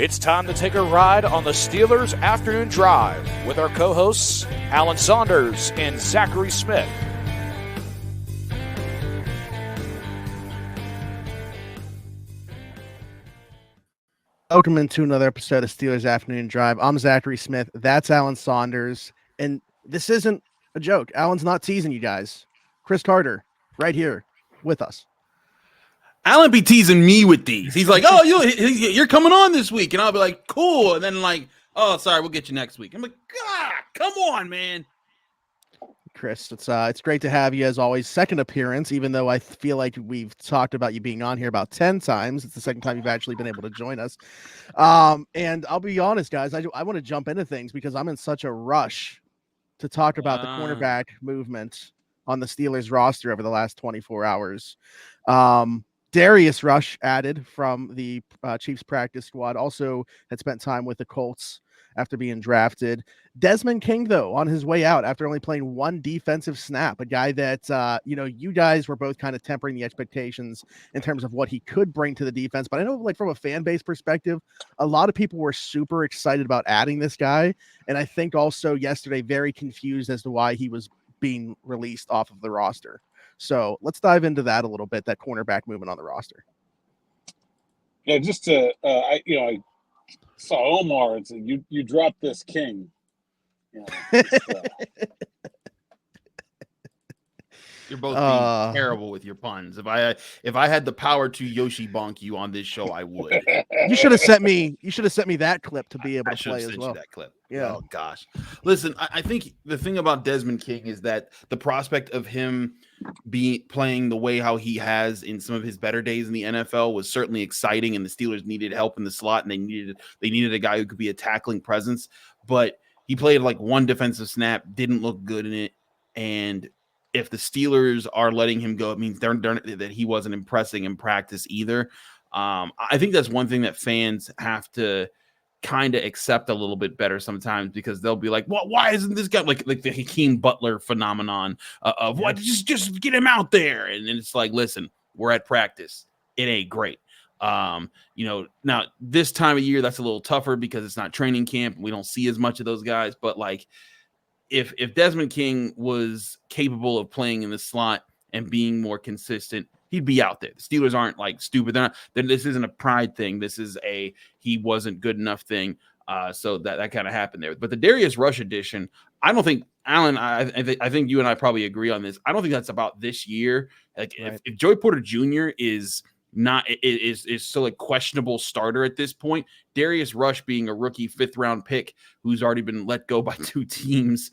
It's time to take a ride on the Steelers Afternoon Drive with our co-hosts Alan Saunders and Zachary Smith. Welcome into another episode of Steelers Afternoon Drive. I'm Zachary Smith. That's Alan Saunders. And this isn't a joke. Alan's not teasing you guys. Chris Carter, right here with us. Alan be teasing me with these. He's like, oh, you're coming on this week. And I'll be like, cool. And then like, oh, sorry, we'll get you next week. I'm like, God, come on, man. Chris, it's great to have you as always. Second appearance, even though I feel like we've talked about you being on here about 10 times. It's the second time you've actually been able to join us. And I'll be honest, guys, I want to jump into things because I'm in such a rush to talk about the cornerback movement on the Steelers roster over the last 24 hours. Darius Rush added from the Chiefs practice squad, also had spent time with the Colts after being drafted. Desmond King, though, on his way out after only playing one defensive snap, a guy that, you guys were both kind of tempering the expectations in terms of what he could bring to the defense. But I know, like, from a fan base perspective, a lot of people were super excited about adding this guy. And I think also yesterday very confused as to why he was being released off of the roster. So let's dive into that a little bit, that cornerback movement on the roster. Yeah, just to, I saw Omar and said, you dropped this King. You're both being terrible with your puns. If I had the power to Yoshi bonk you on this show, I would. You should have sent me that clip to be able to play as well. You that clip. Yeah. Oh gosh. Listen, I think the thing about Desmond King is that the prospect of him playing the way how he has in some of his better days in the NFL was certainly exciting, and the Steelers needed help in the slot, and they needed a guy who could be a tackling presence. But he played like one defensive snap, didn't look good in it, and if the Steelers are letting him go, it means that he wasn't impressing in practice either. I think that's one thing that fans have to kind of accept a little bit better sometimes, because they'll be like, well, why isn't this guy like the Hakeem Butler phenomenon of what, just get him out there. And then it's like, listen, we're at practice. It ain't great. Now this time of year, that's a little tougher because it's not training camp. We don't see as much of those guys, but like, if Desmond King was capable of playing in the slot and being more consistent, he'd be out there. The Steelers aren't like stupid. This isn't a pride thing. This is a he wasn't good enough thing. So that kind of happened there. But the Darius Rush edition, I don't think, Alan, I think you and I probably agree on this. I don't think that's about this year. Like right. if Joey Porter Jr. is still a questionable starter at this point, Darius Rush being a rookie 5th round pick who's already been let go by 2 teams,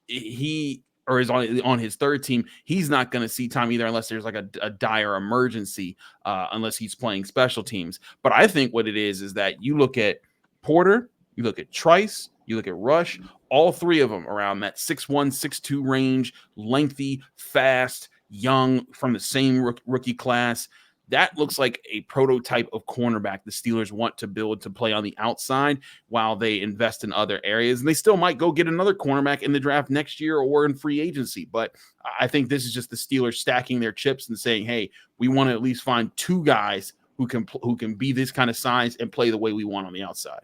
he is on his 3rd team, he's not going to see time either unless there's like a dire emergency, unless he's playing special teams. But I think what it is that you look at Porter, you look at Trice, you look at Rush, all 3 of them around that 6'1", 6'2" range, lengthy, fast, young, from the same rookie class. That looks like a prototype of cornerback the Steelers want to build to play on the outside while they invest in other areas. And they still might go get another cornerback in the draft next year or in free agency. But I think this is just the Steelers stacking their chips and saying, hey, we want to at least find 2 guys who can be this kind of size and play the way we want on the outside.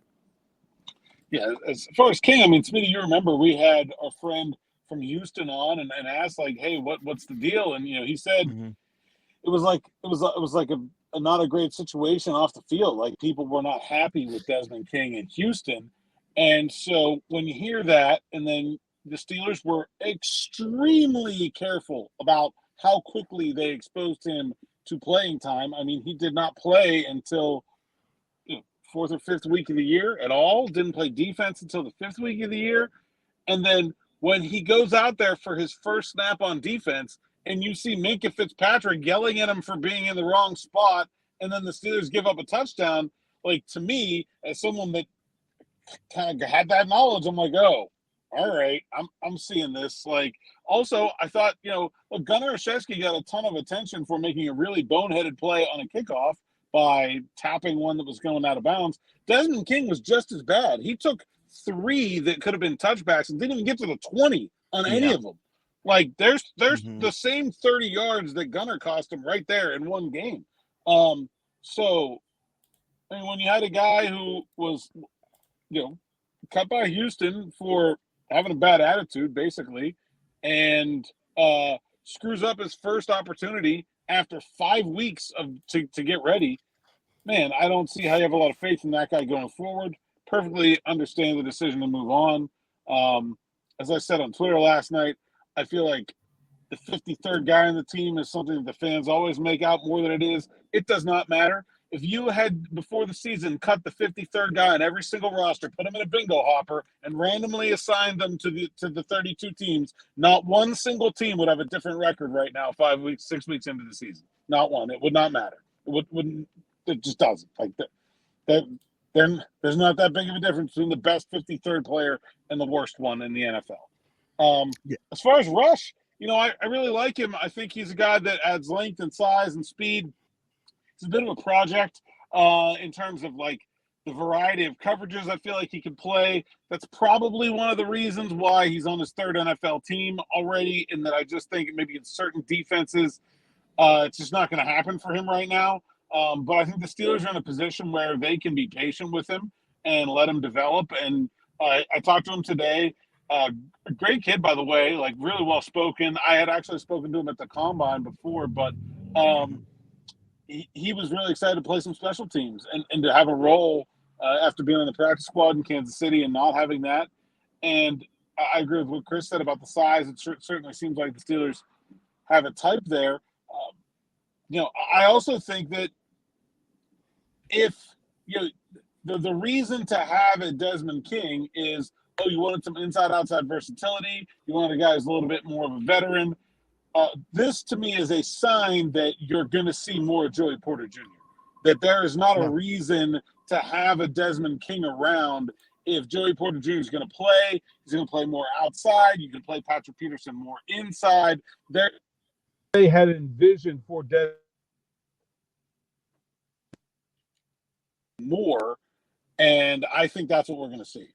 Yeah, as far as King, I mean, Smitty, you remember we had a friend from Houston on and asked like, hey, what's the deal? And he said it was like a not a great situation off the field. Like, people were not happy with Desmond King in Houston. And so when you hear that, and then the Steelers were extremely careful about how quickly they exposed him to playing time. I mean, he did not play until 4th or 5th week of the year at all. Didn't play defense until the 5th week of the year. And then when he goes out there for his first snap on defense and you see Minkah Fitzpatrick yelling at him for being in the wrong spot, and then the Steelers give up a touchdown, like, to me, as someone that kind of had that knowledge, I'm like, oh, all right, I'm seeing this. Like, also, I thought, Gunnar Olszewski got a ton of attention for making a really boneheaded play on a kickoff by tapping one that was going out of bounds. Desmond King was just as bad. He took 3 that could have been touchbacks and didn't even get to the 20 on any of them. Like, there's the same 30 yards that Gunnar cost him right there in one game. So I mean, when you had a guy who was, cut by Houston for having a bad attitude, basically, and screws up his first opportunity after 5 weeks to get ready, man, I don't see how you have a lot of faith in that guy going forward. Perfectly understand the decision to move on. As I said on Twitter last night, I feel like the 53rd guy on the team is something that the fans always make out more than it is. It does not matter. If you had, before the season, cut the 53rd guy on every single roster, put him in a bingo hopper, and randomly assigned them to the 32 teams, not one single team would have a different record right now 5 weeks, 6 weeks into the season. Not one. It would not matter. It just doesn't. Like that, there's not that big of a difference between the best 53rd player and the worst one in the NFL. As far as Rush, I really like him. I think he's a guy that adds length and size and speed. It's a bit of a project in terms of like the variety of coverages I feel like he can play. That's probably one of the reasons why he's on his third NFL team already, in that I just think maybe in certain defenses, it's just not going to happen for him right now. But I think the Steelers are in a position where they can be patient with him and let him develop. And I talked to him today. A great kid, by the way, like really well spoken. I had actually spoken to him at the combine before, but he was really excited to play some special teams and to have a role after being on the practice squad in Kansas City and not having that. And I agree with what Chris said about the size. It certainly seems like the Steelers have a type there. I also think that if the reason to have a Desmond King is, you wanted some inside-outside versatility, you wanted a guy who's a little bit more of a veteran. This, to me, is a sign that you're going to see more Joey Porter Jr., that there is not a reason to have a Desmond King around. If Joey Porter Jr. is going to play, he's going to play more outside. You can play Patrick Peterson more inside. They had envisioned for Desmond more, and I think that's what we're going to see.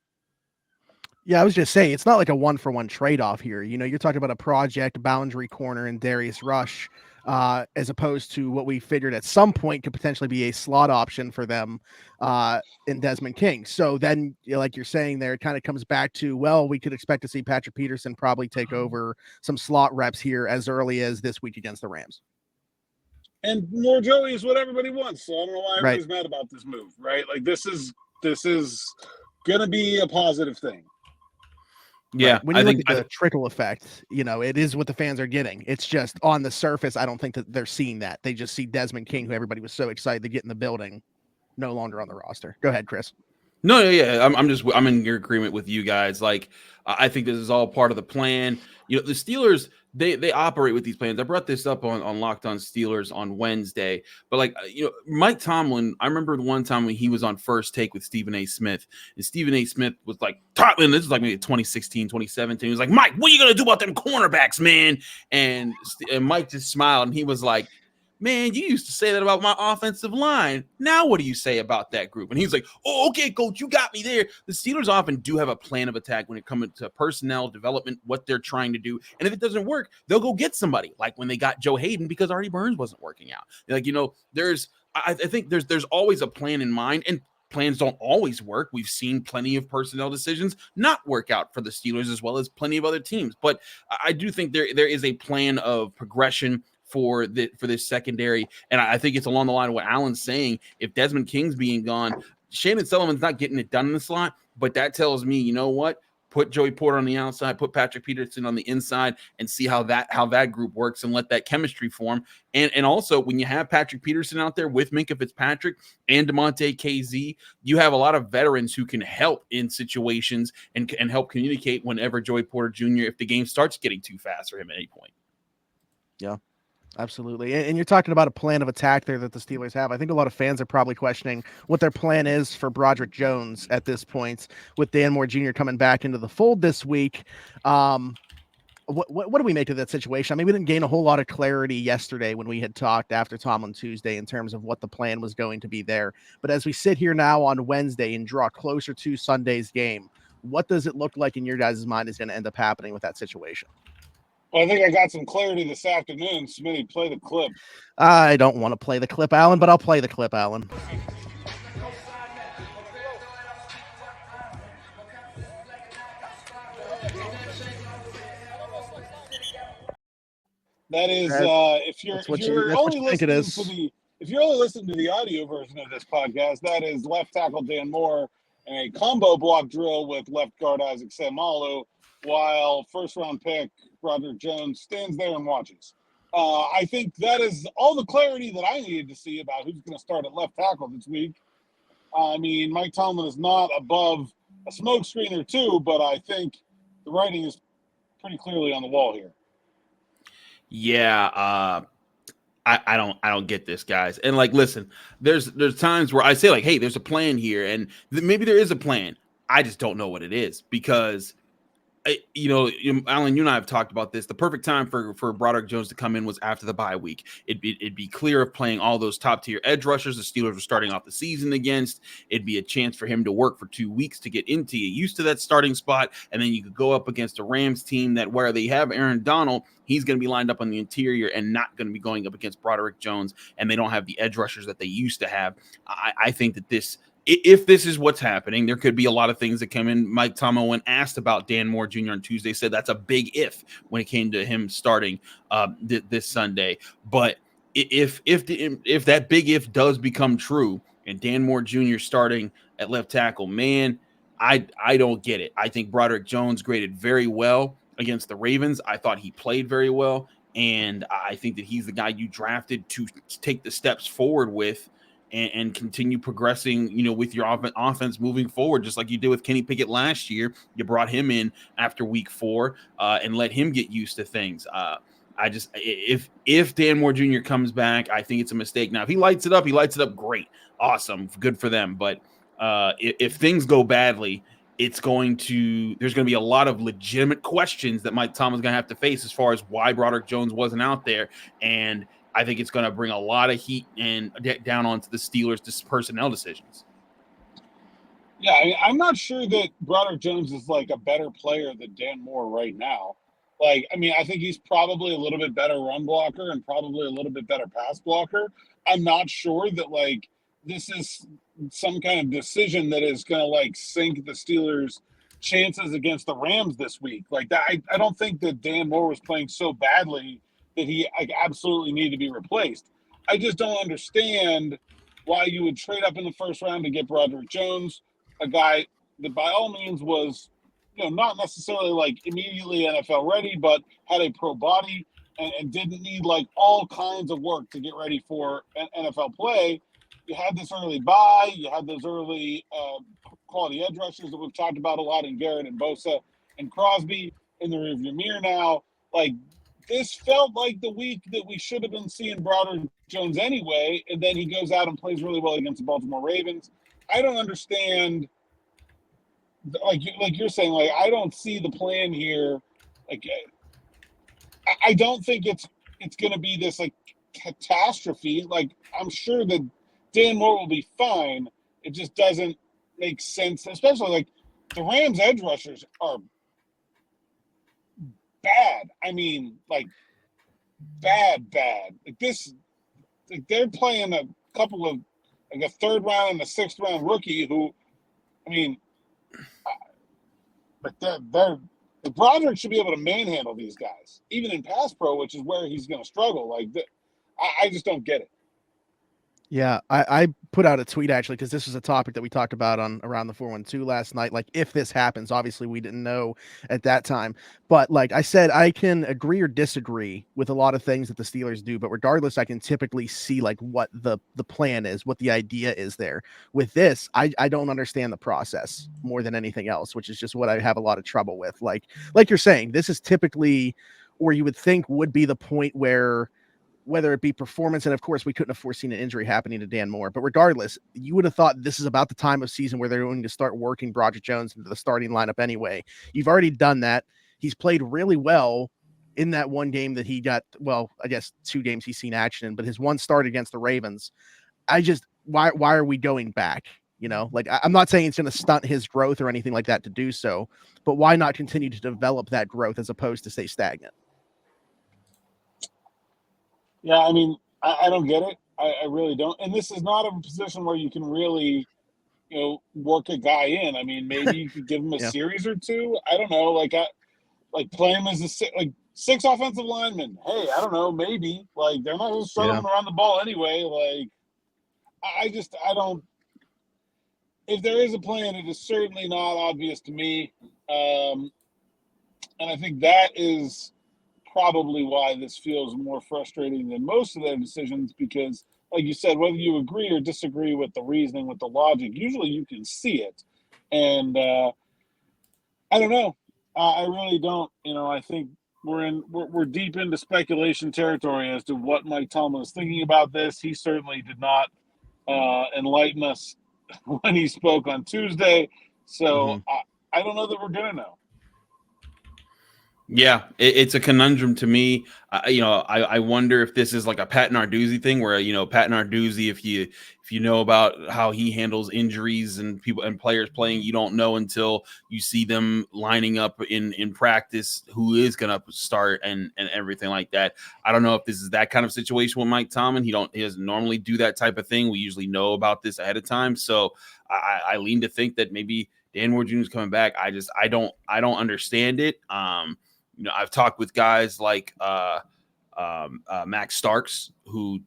Yeah, I was just saying, it's not like a one-for-one trade-off here. You're talking about a project boundary corner in Darius Rush, as opposed to what we figured at some point could potentially be a slot option for them in Desmond King. So then, like you're saying there, it kind of comes back to, well, we could expect to see Patrick Peterson probably take over some slot reps here as early as this week against the Rams. And more Joey is what everybody wants. So I don't know why everybody's mad about this move, right? Like this is going to be a positive thing. Yeah, right. When you look at the trickle effect, it is what the fans are getting. It's just on the surface, I don't think that they're seeing that. They just see Desmond King, who everybody was so excited to get in the building, no longer on the roster. Go ahead, Chris. No, yeah, I'm in your agreement with you guys. Like, I think this is all part of the plan. The Steelers, they operate with these plans. I brought this up on Locked On Steelers on Wednesday, but Mike Tomlin, I remember the one time when he was on First Take with Stephen A. Smith, and Stephen A. Smith was like, Tomlin, this is like maybe 2016, 2017. He was like, Mike, what are you going to do about them cornerbacks, man? And Mike just smiled, and he was like, man, you used to say that about my offensive line. Now what do you say about that group? And he's like, oh, okay, coach, you got me there. The Steelers often do have a plan of attack when it comes to personnel development, what they're trying to do. And if it doesn't work, they'll go get somebody, like when they got Joe Hayden because Artie Burns wasn't working out. I think there's always a plan in mind, and plans don't always work. We've seen plenty of personnel decisions not work out for the Steelers, as well as plenty of other teams. But I do think there is a plan of progression for this secondary, and I think it's along the line of what Alan's saying. If Desmond King's being gone, Shannon Sullivan's not getting it done in the slot, but that tells me, you know what? Put Joey Porter on the outside, put Patrick Peterson on the inside, and see how that group works, and let that chemistry form. And also, when you have Patrick Peterson out there with Minkah Fitzpatrick and DeMonte KZ, you have a lot of veterans who can help in situations and help communicate whenever Joey Porter Jr., if the game starts getting too fast for him at any point. Yeah. Absolutely. And you're talking about a plan of attack there that the Steelers have. I think a lot of fans are probably questioning what their plan is for Broderick Jones at this point, with Dan Moore Jr. coming back into the fold this week. What do we make of that situation? I mean, we didn't gain a whole lot of clarity yesterday when we had talked after Tomlin Tuesday in terms of what the plan was going to be there. But as we sit here now on Wednesday and draw closer to Sunday's game, what does it look like in your guys' mind is going to end up happening with that situation? Well, I think I got some clarity this afternoon. Smitty, play the clip. I don't want to play the clip, Alan, but I'll play the clip, Alan. That is, if you're only listening to the audio version of this podcast, that is left tackle Dan Moore and a combo block drill with left guard Isaac Seumalo, while first round pick Broderick Jones stands there and watches. I think that is all the clarity that I needed to see about who's going to start at left tackle this week. I mean, Mike Tomlin is not above a smoke screen or two, but I think the writing is pretty clearly on the wall here. Yeah, I don't get this, guys. And like, listen, there's times where I say like, hey, there's a plan here, and maybe there is a plan. I just don't know what it is because, Alan, you and I have talked about this. The perfect time for Broderick Jones to come in was after the bye week. It'd be clear of playing all those top tier edge rushers the Steelers were starting off the season against. It'd be a chance for him to work for 2 weeks to get used to that starting spot, and then you could go up against a Rams team that where they have Aaron Donald, he's going to be lined up on the interior and not going to be going up against Broderick Jones, and they don't have the edge rushers that they used to have. I think that if this is what's happening, there could be a lot of things that come in. Mike Tomlin, when asked about Dan Moore Jr. on Tuesday, said that's a big if when it came to him starting this Sunday. But if that big if does become true and Dan Moore Jr. starting at left tackle, man, I don't get it. I think Broderick Jones graded very well against the Ravens. I thought he played very well, and I think that he's the guy you drafted to take the steps forward with. And continue progressing, with your offense moving forward, just like you did with Kenny Pickett last year. You brought him in after week 4 and let him get used to things. If Dan Moore Jr. comes back, I think it's a mistake. Now, if he lights it up, great. Awesome. Good for them. But if things go badly, there's going to be a lot of legitimate questions that Mike Tomlin's going to have to face as far as why Broderick Jones wasn't out there. And I think it's going to bring a lot of heat and down onto the Steelers' personnel decisions. Yeah, I'm not sure that Broderick Jones is like a better player than Dan Moore right now. I think he's probably a little bit better run blocker and probably a little bit better pass blocker. I'm not sure that this is some kind of decision that is going to sink the Steelers' chances against the Rams this week. I don't think that Dan Moore was playing so badly that he absolutely need to be replaced. I just don't understand why you would trade up in the first round to get Broderick Jones, a guy that by all means was, not necessarily immediately NFL ready, but had a pro body and didn't need all kinds of work to get ready for NFL play. You had this early bye, you had those early quality edge rushers that we've talked about a lot in Garrett and Bosa and Crosby in the rearview mirror now. This felt like the week that we should have been seeing Broderick Jones anyway, and then he goes out and plays really well against the Baltimore Ravens. I don't understand, like you're saying, I don't see the plan here. I don't think it's going to be this catastrophe. I'm sure that Dan Moore will be fine. It just doesn't make sense, especially the Rams edge rushers are bad. Bad. They're playing a couple of a third round and a sixth round rookie who, Broderick should be able to manhandle these guys, even in pass pro, which is where he's going to struggle. I just don't get it. Yeah, I put out a tweet actually because this was a topic that we talked about on Around the 412 last night. If this happens, obviously we didn't know at that time, but I said, I can agree or disagree with a lot of things that the Steelers do, but regardless, I can typically see what the plan is, what the idea is there. With this, I don't understand the process more than anything else, which is just what I have a lot of trouble with. Like you're saying, this is typically, or you would think would be the point where, whether it be performance, and of course we couldn't have foreseen an injury happening to Dan Moore, but regardless, you would have thought this is about the time of season where they're going to start working Broderick Jones into the starting lineup anyway. You've already done that. He's played really well in that one game that he got, well, I guess 2 games he's seen action in, but his one start against the Ravens, why are we going back? I'm not saying it's going to stunt his growth or anything like that to do so, but why not continue to develop that growth as opposed to stay stagnant? Yeah, I don't get it. I really don't. And this is not a position where you can really, work a guy in. Maybe you could give him a series or two. I don't know. Play him as 6 offensive linemen. Hey, I don't know, maybe. Like, they're not going to start them around the ball anyway. Like, I don't. If there is a plan, it is certainly not obvious to me. And I think that is probably why this feels more frustrating than most of their decisions, because, like you said, whether you agree or disagree with the reasoning, with the logic, usually you can see it. And I don't know. I really don't. I think we're deep into speculation territory as to what Mike Tomlin is thinking about this. He certainly did not enlighten us when he spoke on Tuesday. So I don't know that we're going to know. Yeah, it's a conundrum to me. I wonder if this is like a Pat Narduzzi thing, where Pat Narduzzi, if you know about how he handles injuries and people and players playing, you don't know until you see them lining up in practice who is going to start and everything like that. I don't know if this is that kind of situation with Mike Tomlin. He doesn't normally do that type of thing. We usually know about this ahead of time, so I lean to think that maybe Dan Moore Jr. is coming back. I don't understand it. I've talked with guys like Max Starks, who,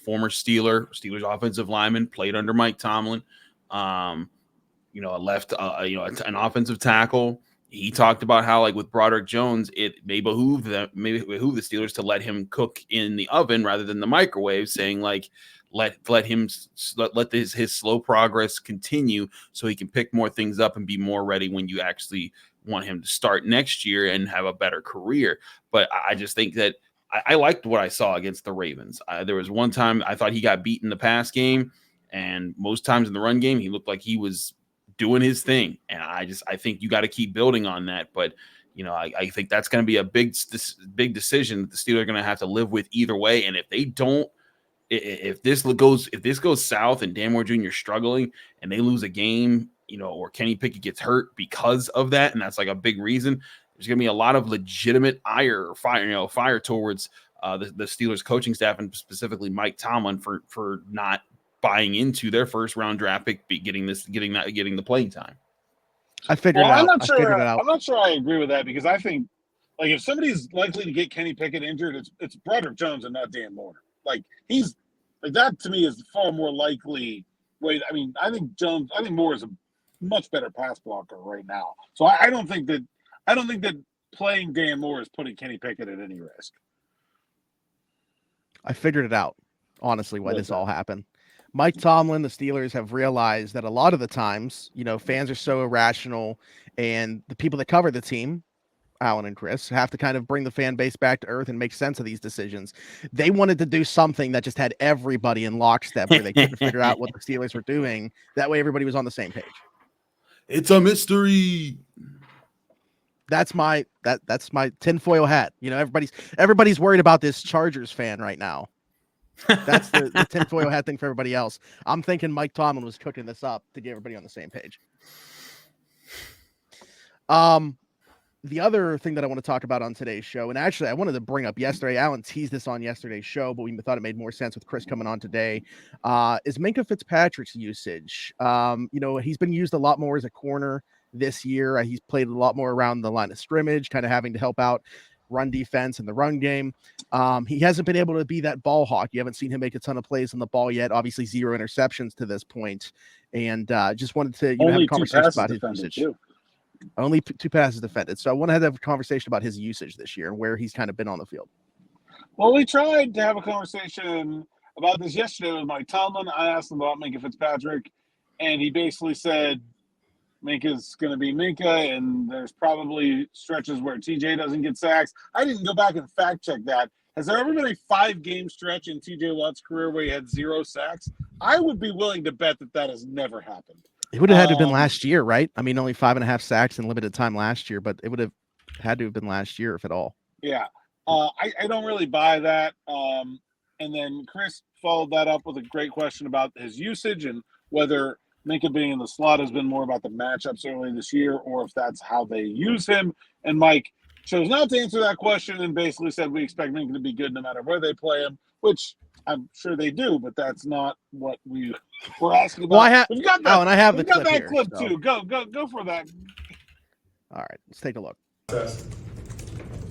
former Steelers offensive lineman, played under Mike Tomlin, left, an offensive tackle. He talked about how, like, with Broderick Jones, it may behoove the Steelers to let him cook in the oven rather than the microwave, saying, like, let his slow progress continue so he can pick more things up and be more ready when you actually want him to start next year and have a better career. But I just think that I liked what I saw against the Ravens. There was one time I thought he got beat in the pass game, and most times in the run game, he looked like he was doing his thing. And I think you got to keep building on that. But, I think that's going to be a big decision that the Steelers are going to have to live with either way. And if they don't, if this goes south and Dan Moore Jr. is struggling and they lose a game, or Kenny Pickett gets hurt because of that, and that's like a big reason, there's going to be a lot of legitimate fire towards the Steelers coaching staff, and specifically Mike Tomlin for not buying into their first round draft pick, getting the playing time. I figured it out. I'm not sure I agree with that, because I think, like, if somebody's likely to get Kenny Pickett injured, it's Broderick Jones and not Dan Moore. Like, he's like, that to me is far more likely way. I mean, I think Moore is a much better pass blocker right now. So I don't think that playing Dan Moore is putting Kenny Pickett at any risk. I figured it out, honestly, why this all happened. Mike Tomlin, the Steelers, have realized that a lot of the times, fans are so irrational, and the people that cover the team, Alan and Chris, have to kind of bring the fan base back to earth and make sense of these decisions. They wanted to do something that just had everybody in lockstep, where they couldn't figure out what the Steelers were doing. That way everybody was on the same page. It's a mystery. That's my tinfoil hat. Everybody's worried about this Chargers fan right now. That's the tinfoil hat thing for everybody else. I'm thinking Mike Tomlin was cooking this up to get everybody on the same page. The other thing that I want to talk about on today's show, and actually I wanted to bring up yesterday, Alan teased this on yesterday's show, but we thought it made more sense with Chris coming on today, is Minkah Fitzpatrick's usage. He's been used a lot more as a corner this year. He's played a lot more around the line of scrimmage, kind of having to help out run defense and the run game. He hasn't been able to be that ball hawk. You haven't seen him make a ton of plays on the ball yet. Obviously 0 interceptions to this point. And just wanted to have a conversation about his usage. Too. Only 2 passes defended. So I want to have a conversation about his usage this year and where he's kind of been on the field. Well, we tried to have a conversation about this yesterday with Mike Tomlin. I asked him about Minkah Fitzpatrick, and he basically said Minkah's going to be Minkah, and there's probably stretches where TJ doesn't get sacks. I didn't go back and fact check that. Has there ever been a 5-game stretch in TJ Watt's career where he had 0 sacks? I would be willing to bet that has never happened. It would have had to have been last year, right? I mean, only 5.5 sacks in limited time last year, but it would have had to have been last year, if at all. Yeah. I don't really buy that. And then Chris followed that up with a great question about his usage and whether Minkah being in the slot has been more about the matchups early this year, or if that's how they use him. And Mike chose not to answer that question and basically said we expect Minkah to be good no matter where they play him, which I'm sure they do, but that's not what we're asking about. Well, I have the clip that here, clip so. too. Go for that. All right, let's take a look.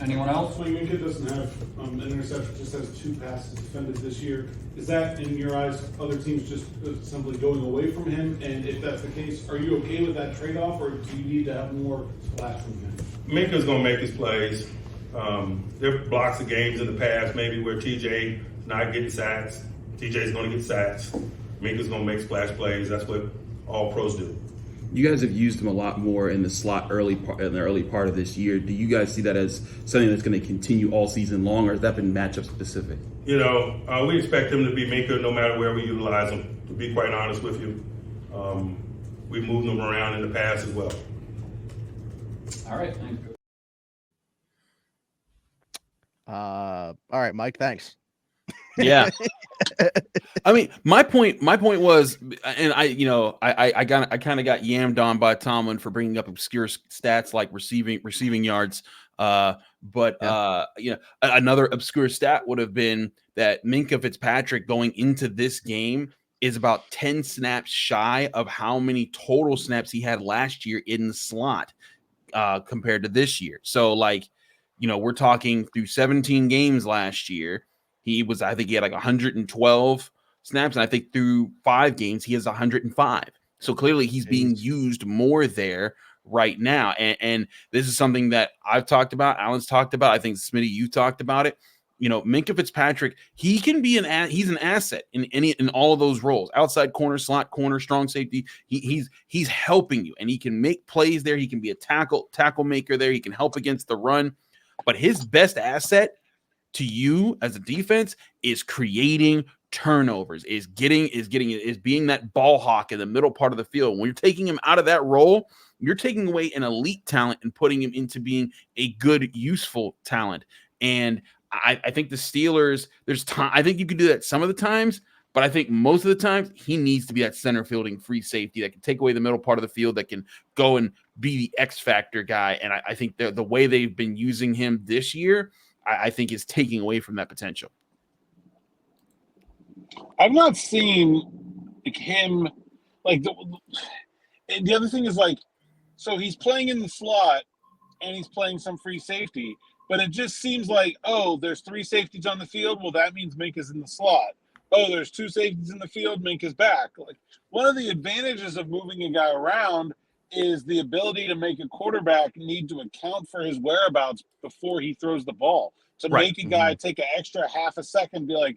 Anyone else? Minkah doesn't have an interception, just has 2 passes defended this year. Is that, in your eyes, other teams just simply going away from him? And if that's the case, are you okay with that trade-off, or do you need to have more splash from him? Minkah's going to make his plays. There are blocks of games in the past, maybe where TJ not getting sacks. TJ's going to get sacks. Minkah's going to make splash plays. That's what all pros do. You guys have used him a lot more in the slot in the early part of this year. Do you guys see that as something that's going to continue all season long, or has that been matchup specific? We expect him to be Minkah no matter where we utilize him, to be quite honest with you. We've moved him around in the past as well. All right, thanks. All right, Mike, thanks. Yeah. I mean, my point was, and I kind of got yammed on by Tomlin for bringing up obscure stats like receiving yards. Another obscure stat would have been that Minkah Fitzpatrick going into this game is about 10 snaps shy of how many total snaps he had last year in the slot compared to this year. So we're talking through 17 games last year. I think he had like 112 snaps, and I think through 5 games he has 105. So clearly he's being used more there right now. And this is something that I've talked about, Alan's talked about, I think Smitty, you talked about it. Minkah Fitzpatrick, he's an asset in all of those roles. Outside corner, slot corner, strong safety. He's helping you, and he can make plays there. He can be a tackle maker there. He can help against the run. But his best asset to you as a defense is creating turnovers, is being that ball hawk in the middle part of the field. When you're taking him out of that role, you're taking away an elite talent and putting him into being a good, useful talent. And I think the Steelers, I think you could do that some of the times, but I think most of the times he needs to be that center fielding free safety that can take away the middle part of the field, that can go and be the X factor guy. And I think the way they've been using him this year, I think is taking away from that potential. I've not seen him the other thing is so he's playing in the slot and he's playing some free safety, but it just seems like, there's 3 safeties on the field. Well, that means Minkah's in the slot. There's 2 safeties in the field. Minkah's back. One of the advantages of moving a guy around is the ability to make a quarterback need to account for his whereabouts before he throws the ball. To make a guy take an extra half a second, be like,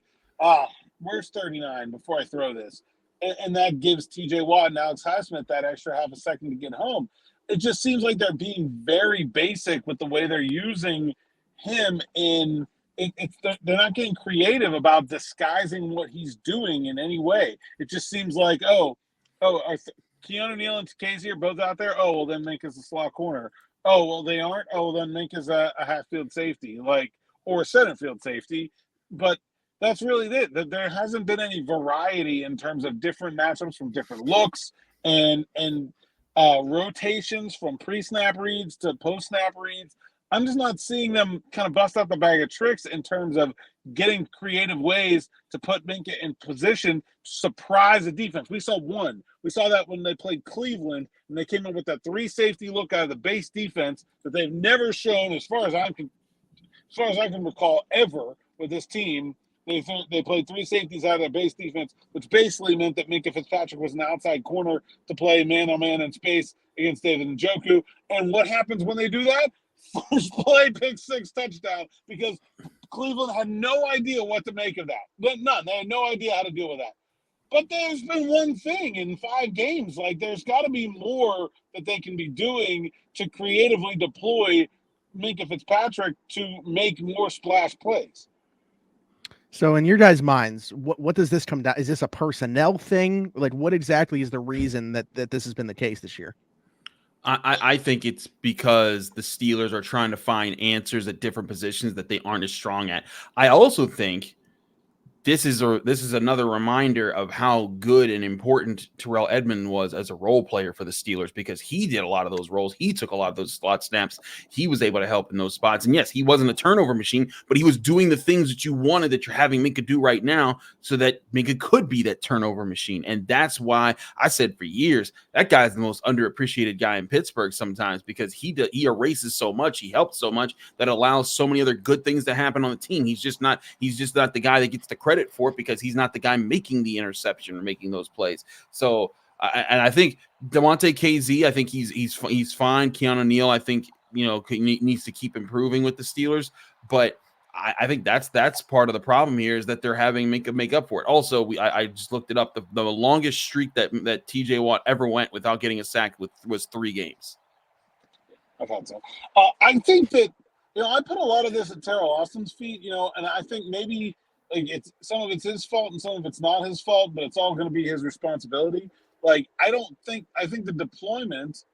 where's 39 before I throw this? And that gives TJ Watt and Alex Highsmith that extra half a second to get home. It just seems like they're being very basic with the way they're using him they're not getting creative about disguising what he's doing in any way. It just seems like, are Keanu Neal and Casey are both out there? Oh, well, then Minkah's a slot corner. Oh, well, they aren't? Oh, well, then Minkah's a half-field safety, or a center-field safety. But that's really it. There hasn't been any variety in terms of different matchups from different looks and rotations from pre-snap reads to post-snap reads. I'm just not seeing them kind of bust out the bag of tricks in terms of getting creative ways to put Minkah in position to surprise the defense. We saw that when they played Cleveland, and they came in with that 3 safety look out of the base defense that they've never shown, as far as I can recall, ever with this team. They played 3 safeties out of their base defense, which basically meant that Minkah Fitzpatrick was an outside corner to play man-on-man in space against David Njoku. And what happens when they do that? First play, pick 6, touchdown, because Cleveland had no idea what to make of that. None. They had no idea how to deal with that. But there's been one thing in 5 games. There's got to be more that they can be doing to creatively deploy Minkah Fitzpatrick to make more splash plays. So in your guys' minds, what does this come down? Is this a personnel thing? What exactly is the reason that this has been the case this year? I think it's because the Steelers are trying to find answers at different positions that they aren't as strong at. I also think this is another reminder of how good and important Terrell Edmonds was as a role player for the Steelers, because he did a lot of those roles. He took a lot of those slot snaps. He was able to help in those spots. And yes, he wasn't a turnover machine, but he was doing the things that you wanted that you're having Minkah do right now, so that Minkah could be that turnover machine. And that's why I said for years, that guy's the most underappreciated guy in Pittsburgh sometimes, because he erases so much, he helps so much, that allows so many other good things to happen on the team. He's just not the guy that gets the credit for it, because he's not the guy making the interception or making those plays. So I think Devontae KZ, I think he's fine. Keanu Neal, I think needs to keep improving with the Steelers, but I think that's part of the problem here, is that they're having Minkah make up for it. Also, I just looked it up. The longest streak that TJ Watt ever went without getting a sack was 3 games. I thought so. I think that I put a lot of this at Terrell Austin's feet, and I think maybe it's some of it's his fault and some of it's not his fault, but it's all going to be his responsibility. I think the deployment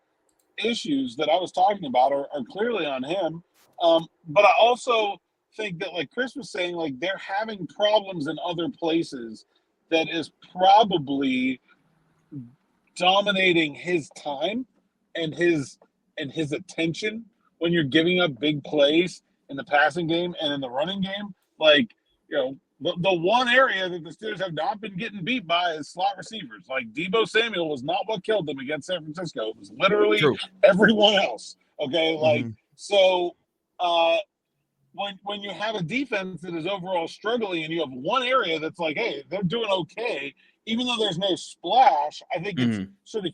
issues that I was talking about are clearly on him. But I also think that, like Chris was saying, they're having problems in other places that is probably dominating his time and his attention when you're giving up big plays in the passing game and in the running game. The one area that the Steelers have not been getting beat by is slot receivers. Deebo Samuel was not what killed them against San Francisco. It was literally everyone else. Okay, so when you have a defense that is overall struggling and you have one area that's hey, they're doing okay, even though there's no splash, I think it's sort of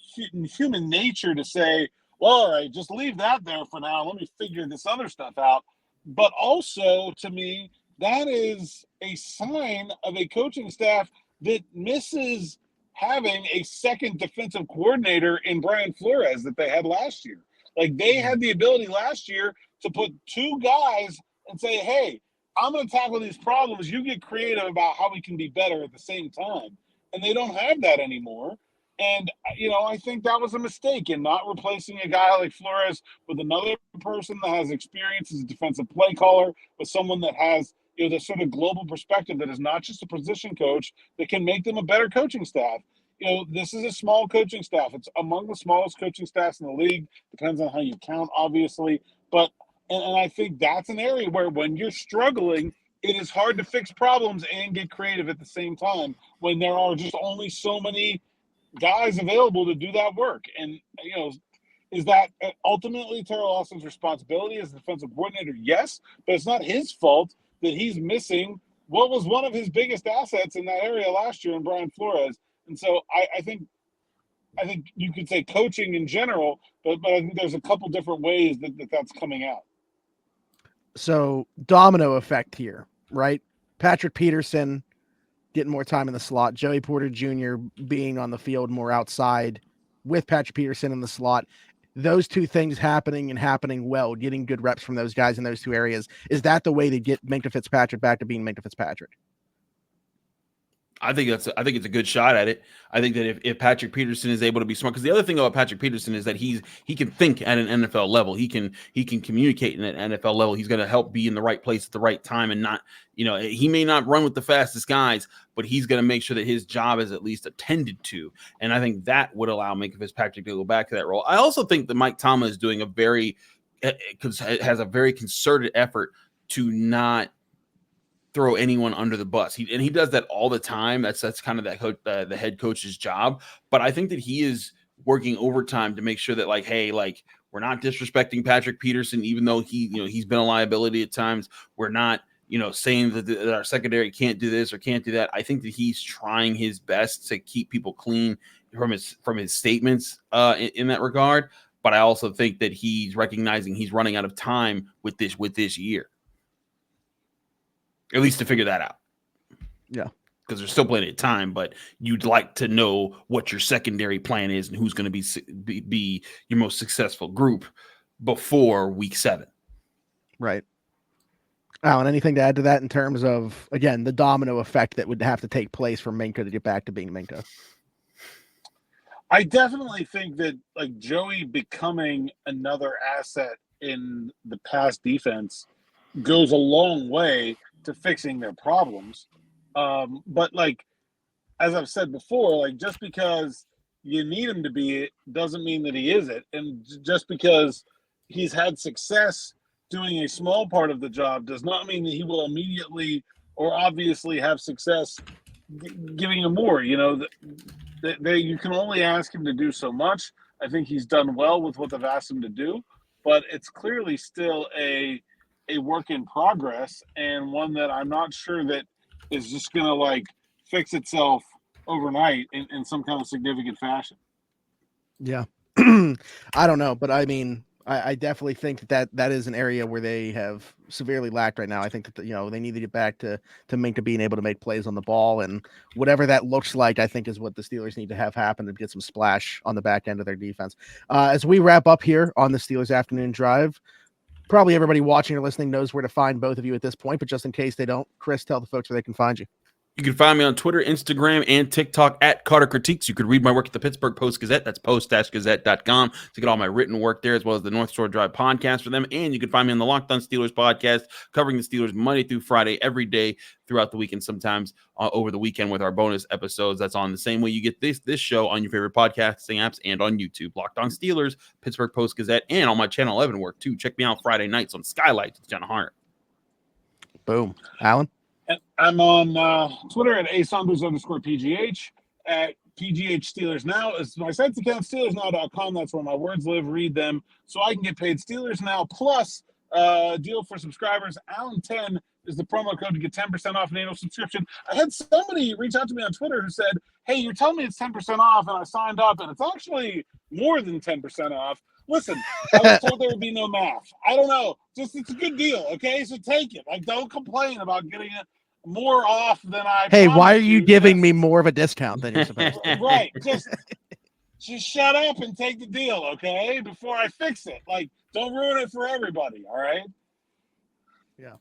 human nature to say, well, all right, just leave that there for now. Let me figure this other stuff out. But also, to me, that is a sign of a coaching staff that misses having a second defensive coordinator in Brian Flores that they had last year. They had the ability last year to put 2 guys and say, hey, I'm going to tackle these problems. You get creative about how we can be better at the same time. And they don't have that anymore. And, I think that was a mistake in not replacing a guy like Flores with another person that has experience as a defensive play caller, with someone that has this sort of global perspective that is not just a position coach, that can make them a better coaching staff. This is a small coaching staff. It's among the smallest coaching staffs in the league. Depends on how you count, obviously. But and I think that's an area where when you're struggling, it is hard to fix problems and get creative at the same time when there are just only so many guys available to do that work. And, is that ultimately Terrell Austin's responsibility as defensive coordinator? Yes, but it's not his fault that he's missing what was one of his biggest assets in that area last year in Brian Flores. And so I think you could say coaching in general, but I think there's a couple different ways that's coming out. So domino effect here, right? Patrick Peterson getting more time in the slot, Joey Porter Jr. being on the field more outside with Patrick Peterson in the slot. Those 2 things happening well, getting good reps from those guys in those 2 areas. Is that the way to get Minkah Fitzpatrick back to being Minkah Fitzpatrick? I think it's a good shot at it. I think that if Patrick Peterson is able to be smart, because the other thing about Patrick Peterson is that he can think at an NFL level. He can communicate at an NFL level. He's going to help be in the right place at the right time, and not, he may not run with the fastest guys, but he's going to make sure that his job is at least attended to. And I think that would allow Minkah Fitzpatrick to go back to that role. I also think that Mike Tomlin is doing has a very concerted effort to not throw anyone under the bus. He does that all the time. That's kind of the head coach's job. But I think that he is working overtime to make sure that we're not disrespecting Patrick Peterson, even though he's been a liability at times. We're not saying that our secondary can't do this or can't do that. I think that he's trying his best to keep people clean from his statements in that regard. But I also think that he's recognizing he's running out of time with this year. At least to figure that out. Yeah. Because there's still plenty of time, but you'd like to know what your secondary plan is and who's going to be your most successful group before week 7. Right. Alan, anything to add to that in terms of, again, the domino effect that would have to take place for Minkah to get back to being Minkah? I definitely think that Joey becoming another asset in the pass defense goes a long way to fixing their problems. But like, as I've said before, like just because you need him to be it doesn't mean that he is it. And just because he's had success doing a small part of the job does not mean that he will immediately or obviously have success giving him more. You know, you can only ask him to do so much. I think he's done well with what they've asked him to do, but it's clearly still a work in progress, and one that I'm not sure that is just going to like fix itself overnight in some kind of significant fashion. Yeah. I don't know, but I mean, I definitely think that is an area where they have severely lacked right now. I think that, they need to get back to Minkah being able to make plays on the ball, and whatever that looks like, I think is what the Steelers need to have happen to get some splash on the back end of their defense. As we wrap up here on the Steelers afternoon drive, probably everybody watching or listening knows where to find both of you at this point, but just in case they don't, Chris, tell the folks where they can find you. You can find me on Twitter, Instagram, and TikTok at Carter Critiques. You could read my work at the Pittsburgh Post-Gazette. That's post-gazette.com to get all my written work there, as well as the North Shore Drive podcast for them. And you can find me on the Locked On Steelers podcast, covering the Steelers Monday through Friday, every day throughout the week, and sometimes over the weekend with our bonus episodes. That's on the same way you get this show on your favorite podcasting apps and on YouTube. Locked On Steelers, Pittsburgh Post-Gazette, and on my Channel 11 work, too. Check me out Friday nights on Skylights with John Hart. Boom. Alan? I'm on Twitter at @Saunders_PGH, at PGH Steelers Now. It's my site's account, SteelersNow.com. That's where my words live. Read them so I can get paid. Steelers Now Plus deal for subscribers. Allen10 is the promo code to get 10% off an annual subscription. I had somebody reach out to me on Twitter who said, hey, you're telling me it's 10% off, and I signed up, and it's actually more than 10% off. Listen, I was told there would be no math. I don't know. Just it's a good deal, okay? So take it. Like, don't complain about getting it more off than I. Hey, why are you giving me more of a discount than you're supposed to? Right. Just shut up and take the deal, okay? Before I fix it. Like, don't ruin it for everybody, all right? Yeah.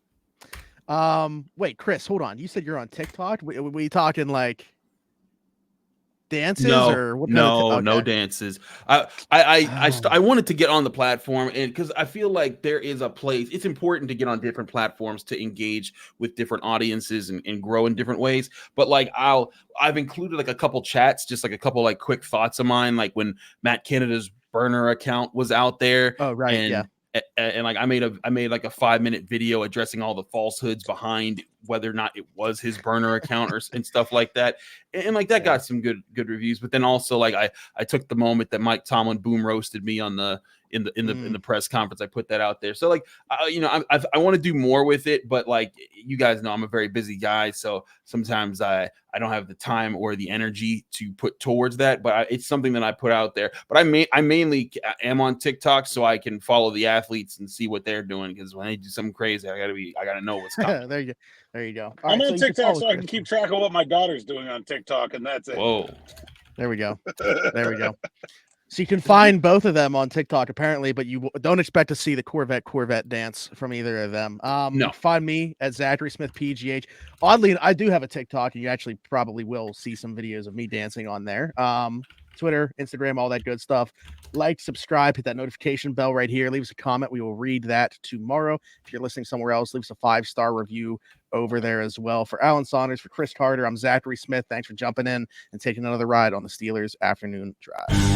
Wait, Chris, hold on. You said you're on TikTok? We talking like dances or what? No dances. I wanted to get on the platform, and because I feel like there is a place. It's important to get on different platforms to engage with different audiences and grow in different ways. But like I've included like a couple chats, just like a couple like quick thoughts of mine, like when Matt Canada's burner account was out there. Oh right, and, yeah. And like I made like a 5-minute video addressing all the falsehoods behind whether or not it was his burner account and stuff like that. And like that got some good reviews. But then also like I took the moment that Mike Tomlin boom roasted me on in the press conference. I put that out there. So like I want to do more with it, but like you guys know I'm a very busy guy, so sometimes I don't have the time or the energy to put towards that. But it's something that I put out there. But I mainly am on TikTok so I can follow the athletes and see what they're doing, because when they do something crazy, I gotta know what's coming. There you go. I'm on TikTok so I can keep track of what my daughter's doing on TikTok, and that's it. Whoa. There we go. So you can find both of them on TikTok, apparently, but you don't expect to see the Corvette dance from either of them. No. Find me at Zachary Smith PGH. Oddly, I do have a TikTok, and you actually probably will see some videos of me dancing on there. Twitter, Instagram, all that good stuff. Like, subscribe, hit that notification bell right here. Leave us a comment. We will read that tomorrow. If you're listening somewhere else, leave us a 5-star review over there as well. For Alan Saunders, for Chris Carter, I'm Zachary Smith. Thanks for jumping in and taking another ride on the Steelers Afternoon Drive.